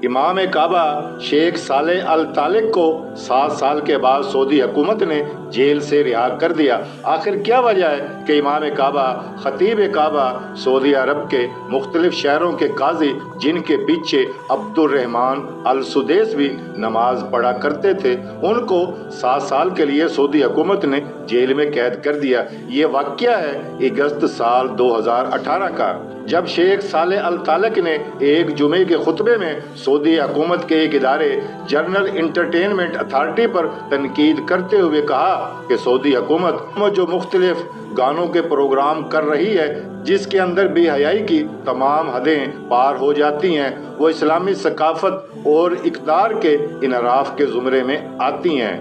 امام کعبہ شیخ صالح الطالق کو 7 سال کے بعد سعودی حکومت نے جیل سے رہا کر دیا۔ آخر کیا وجہ ہے کہ امام کعبہ، خطیب کعبہ، سعودی عرب کے مختلف شہروں کے قاضی، جن کے پیچھے عبد الرحمن السدیس بھی نماز پڑھا کرتے تھے، ان کو 7 سال کے لیے سعودی حکومت نے جیل میں قید کر دیا؟ یہ واقعہ ہے اگست سال 2018 کا، جب شیخ صالح الطالق نے ایک جمعے کے خطبے میں سعودی حکومت کے ایک ادارے جنرل انٹرٹینمنٹ اتھارٹی پر تنقید کرتے ہوئے کہا کہ سعودی حکومت جو مختلف گانوں کے پروگرام کر رہی ہے، جس کے اندر بے حیائی کی تمام حدیں پار ہو جاتی ہیں، وہ اسلامی ثقافت اور اقدار کے انحراف کے زمرے میں آتی ہیں۔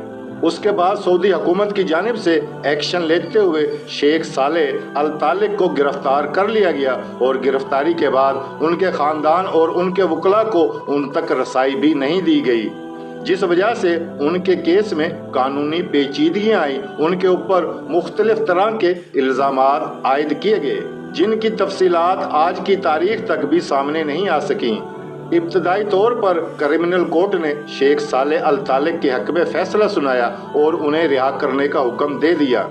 اس کے بعد سعودی حکومت کی جانب سے ایکشن لیتے ہوئے شیخ صالح الطالق کو گرفتار کر لیا گیا، اور گرفتاری کے بعد ان کے خاندان اور ان کے وکلاء کو ان تک رسائی بھی نہیں دی گئی، جس وجہ سے ان کے کیس میں قانونی پیچیدگیاں آئیں۔ ان کے اوپر مختلف طرح کے الزامات عائد کیے گئے، جن کی تفصیلات آج کی تاریخ تک بھی سامنے نہیں آ سکیں۔ ابتدائی طور پر کرمنل کورٹ نے شیخ صالح الطالق کے حق میں فیصلہ سنایا اور انہیں رہا کرنے کا حکم دے دیا،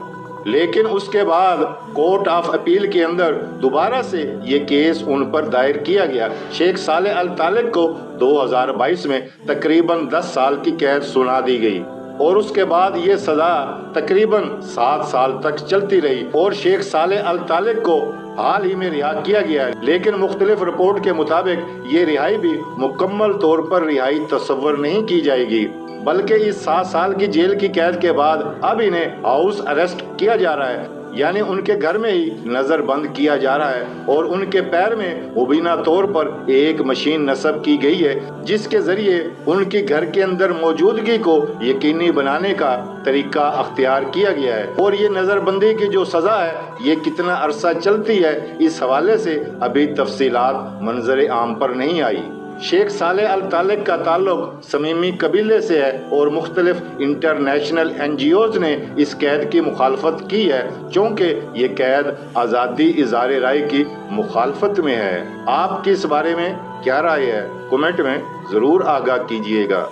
لیکن اس کے بعد کورٹ آف اپیل کے اندر دوبارہ سے یہ کیس ان پر دائر کیا گیا۔ شیخ صالح الطالق کو 2022 میں تقریباً 10 سال کی قید سنا دی گئی، اور اس کے بعد یہ سزا تقریباً 7 سال تک چلتی رہی، اور شیخ صالح الطالق کو حال ہی میں رہا کیا گیا ہے۔ لیکن مختلف رپورٹ کے مطابق یہ رہائی بھی مکمل طور پر رہائی تصور نہیں کی جائے گی، بلکہ اس 7 سال کی جیل کی قید کے بعد اب انہیں ہاؤس اریسٹ کیا جا رہا ہے، یعنی ان کے گھر میں ہی نظر بند کیا جا رہا ہے، اور ان کے پیر میں مبینہ طور پر ایک مشین نصب کی گئی ہے، جس کے ذریعے ان کی گھر کے اندر موجودگی کو یقینی بنانے کا طریقہ اختیار کیا گیا ہے۔ اور یہ نظر بندی کی جو سزا ہے، یہ کتنا عرصہ چلتی ہے، اس حوالے سے ابھی تفصیلات منظر عام پر نہیں آئی۔ شیخ صالح الطالق کا تعلق سمیمی قبیلے سے ہے، اور مختلف انٹرنیشنل NGOز نے اس قید کی مخالفت کی ہے، چونکہ یہ قید آزادی اظہار رائے کی مخالفت میں ہے۔ آپ کی اس بارے میں کیا رائے ہے؟ کمنٹ میں ضرور آگاہ کیجیے گا۔